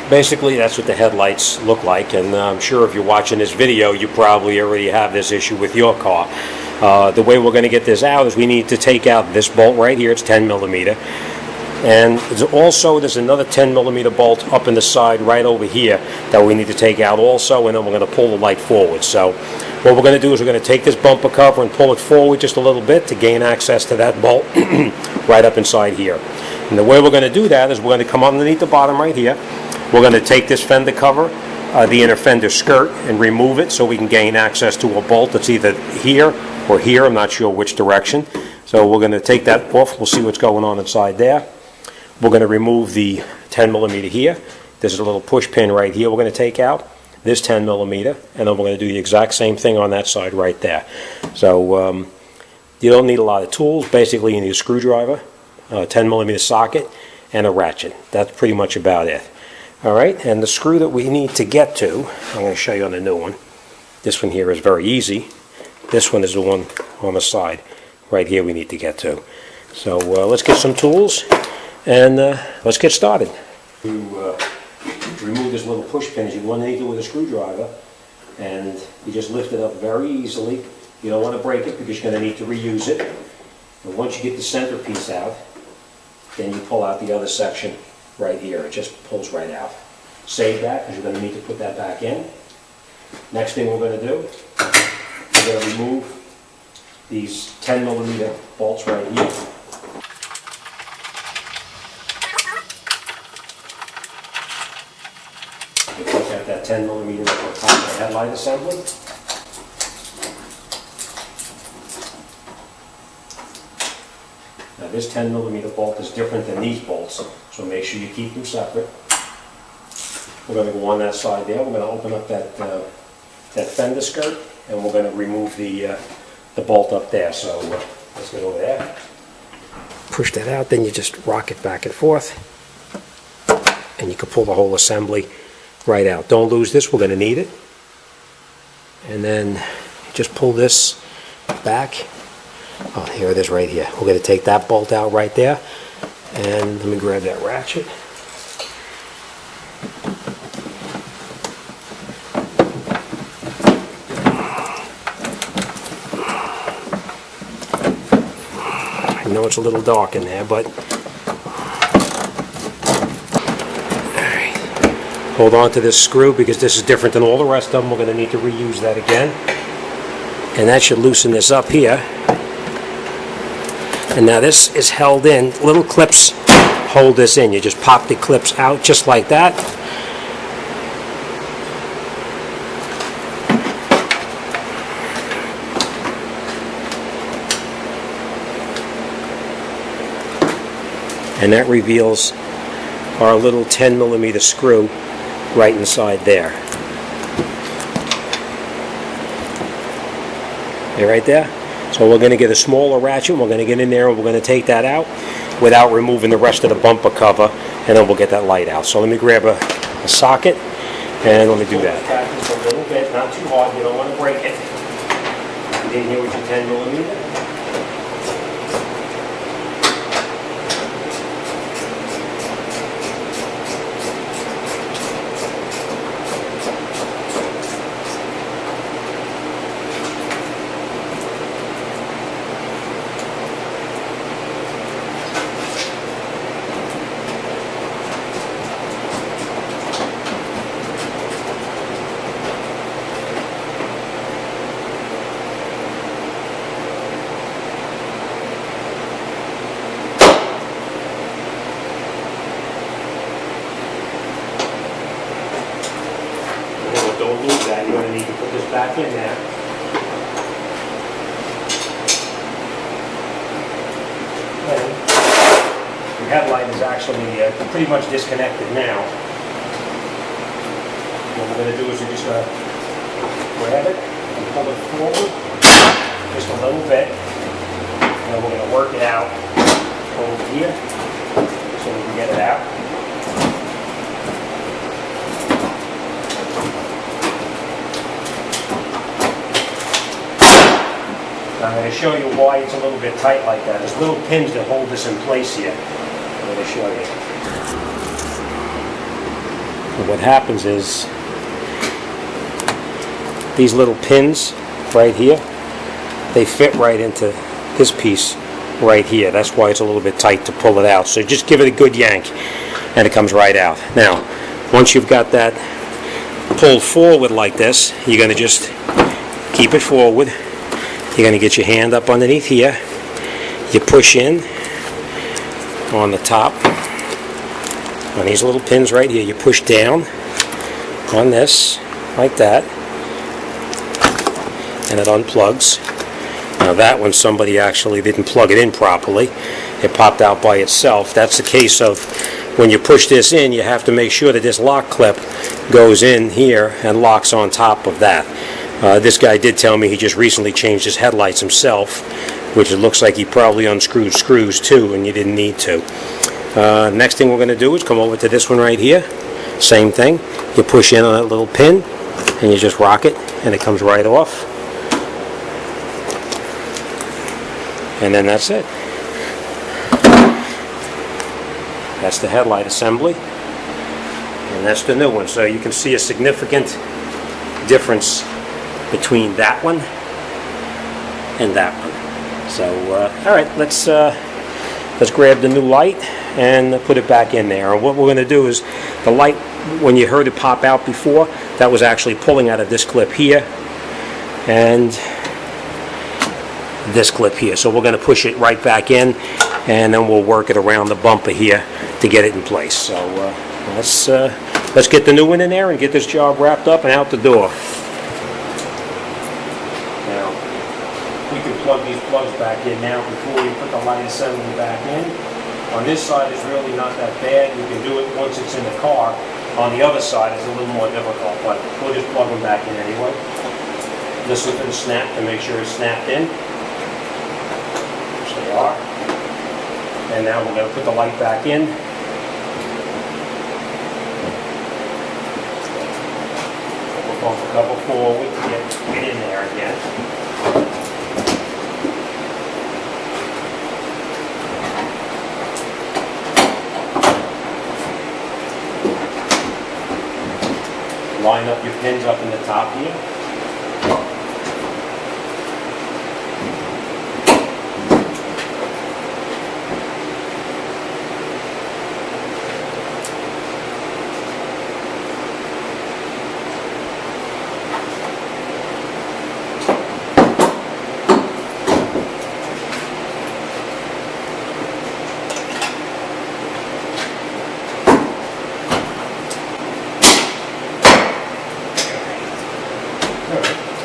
Basically, that's what the headlights look like, and I'm sure if you're watching this video, you probably already have this issue with your car. The way we're going to get this out is we need to take out this bolt right here. It's 10 millimeter. And there's another 10 millimeter bolt up in the side right over here that we need to take out also, and then we're going to pull the light forward. So what we're going to do is we're going to take this bumper cover and pull it forward just a little bit to gain access to that bolt right up inside here. And the way we're going to do that is we're going to come underneath the bottom right here. We're going to take this fender cover, the inner fender skirt, and remove it so we can gain access to a bolt that's either here or here. I'm not sure which direction. So we're going to take that off. We'll see what's going on inside there. We're going to remove the 10 millimeter here. There's a little push pin right here we're going to take out. This 10 millimeter. And then we're going to do the exact same thing on that side right there. So you don't need a lot of tools. Basically, you need a screwdriver, a 10 millimeter socket, and a ratchet. That's pretty much about it. Alright, and the screw that we need to get to, I'm going to show you on the new one. This one here is very easy. This one is the one on the side. Right here we need to get to. So let's get some tools and let's get started. To remove this little push pin, you want to need it with a screwdriver, and you just lift it up very easily. You don't want to break it because you're going to need to reuse it. And once you get the centerpiece out, then you pull out the other section right here. It just pulls right out. Save that because you're going to need to put that back in. Next thing we're going to do, we're going to remove these 10 millimeter bolts right here. You take out that 10 millimeter on top of the headlight assembly. Now this 10 millimeter bolt is different than these bolts, so make sure you keep them separate. We're going to go on that side there. We're going to open up that fender skirt, and we're going to remove the bolt up there. So let's get over there. Push that out, then you just rock it back and forth, and you can pull the whole assembly right out. Don't lose this, we're going to need it. And then just pull this back. Oh, here it is right here. We're going to take that bolt out right there. And let me grab that ratchet. I know it's a little dark in there, but alright. Hold on to this screw because this is different than all the rest of them. We're going to need to reuse that again. And that should loosen this up here. And now this is held in. Little clips hold this in. You just pop the clips out just like that. And that reveals our little 10 millimeter screw right inside there. Okay, right there? So we're going to get a smaller ratchet, we're going to get in there and we're going to take that out without removing the rest of the bumper cover, and then we'll get that light out. So let me grab a socket and let me do that. Just a little bit, not too hard, you don't want to break it. Get in here with your 10 millimeter. Don't lose that. You're going to need to put this back in there. And your headlight is actually pretty much disconnected now. What we're going to do is we're just going to grab it and pull it forward just a little bit. And then we're going to work it out over here so we can get it out. I'm going to show you why it's a little bit tight like that. There's little pins that hold this in place here. I'm going to show you. And what happens is these little pins right here, they fit right into this piece right here. That's why it's a little bit tight to pull it out. So just give it a good yank and it comes right out. Now, once you've got that pulled forward like this, you're going to just keep it forward. You're going to get your hand up underneath here. You push in on the top, on these little pins right here. You push down on this, like that, and it unplugs. Now that one, somebody actually didn't plug it in properly. It popped out by itself. That's the case of when you push this in, you have to make sure that this lock clip goes in here and locks on top of that. This guy did tell me he just recently changed his headlights himself, which it looks like he probably unscrewed screws too, and you didn't need to. Next thing we're going to do is come over to this one right here. Same thing. You push in on that little pin, and you just rock it, and it comes right off. And then that's it. That's the headlight assembly, and that's the new one. So you can see a significant difference between that one and that one. So all right, let's grab the new light and put it back in there. And what we're going to do is, the light, when you heard it pop out before, that was actually pulling out of this clip here and this clip here. So we're going to push it right back in, and then we'll work it around the bumper here to get it in place. So let's get the new one in there and get this job wrapped up and out the door. Now, we can plug these plugs back in now before we put the light assembly back in. On this side is really not that bad. You can do it once it's in the car. On the other side it's a little more difficult, but we'll just plug them back in anyway. Listen for the snap to make sure it's snapped in. They are. And now we're going to put the light back in. We'll bump the cover forward to get in there again. Line up your pins up in the top here.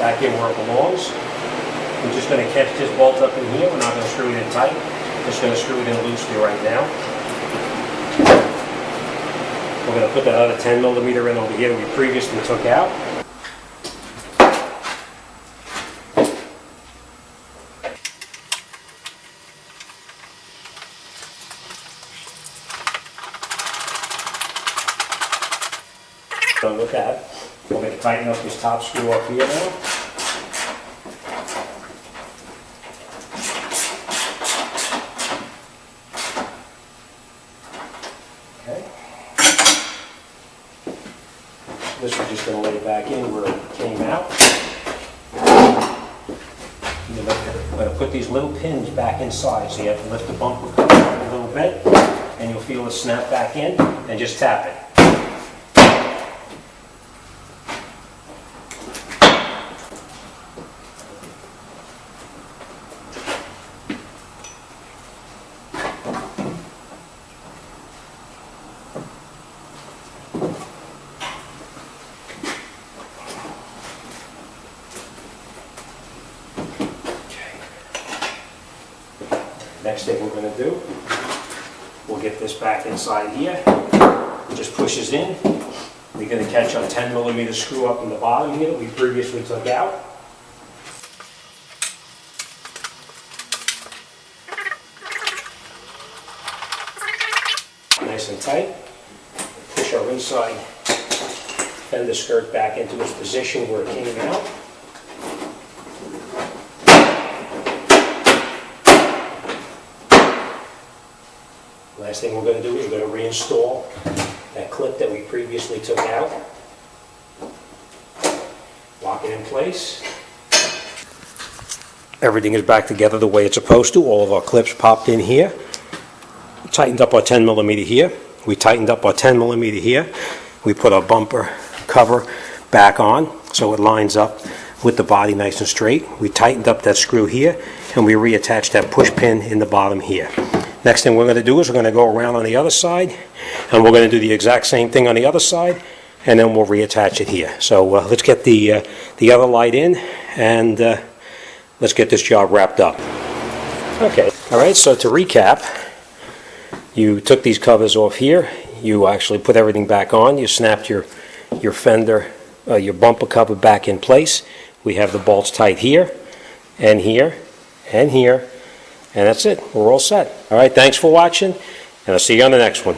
Back in where it belongs. We're just going to catch this bolt up in here. We're not going to screw it in tight. Just going to screw it in loosely right now. We're going to put that other 10 millimeter in over here that we previously took out. So look at it. We're going to tighten up this top screw up here now. Okay. This we're just going to lay it back in where it came out. We're going to put these little pins back inside, so you have to lift the bumper cover up a little bit, and you'll feel it snap back in, and just tap it. Next thing we're going to do, we'll get this back inside here. It just pushes in. We're going to catch our 10 millimeter screw up in the bottom here that we previously took out. Nice and tight. Push our inside fender skirt back into its position where it came out. Last thing we're going to do is we're going to reinstall that that clip that we previously took out. Lock it in place. Everything is back together the way it's supposed to. All of our clips popped in here. Tightened up our 10 millimeter here. We tightened up our 10 millimeter here. We put our bumper cover back on so it lines up with the body nice and straight. We tightened up that screw here, and we reattached that push pin in the bottom here. Next thing we're going to do is we're going to go around on the other side, and we're going to do the exact same thing on the other side, and then we'll reattach it here. So let's get the other light in, and let's get this job wrapped up. Okay, all right, so to recap, you took these covers off here, you actually put everything back on, you snapped your fender, your bumper cover back in place. We have the bolts tight here, and here, and here, and that's it. We're all set. All right, thanks for watching, and I'll see you on the next one.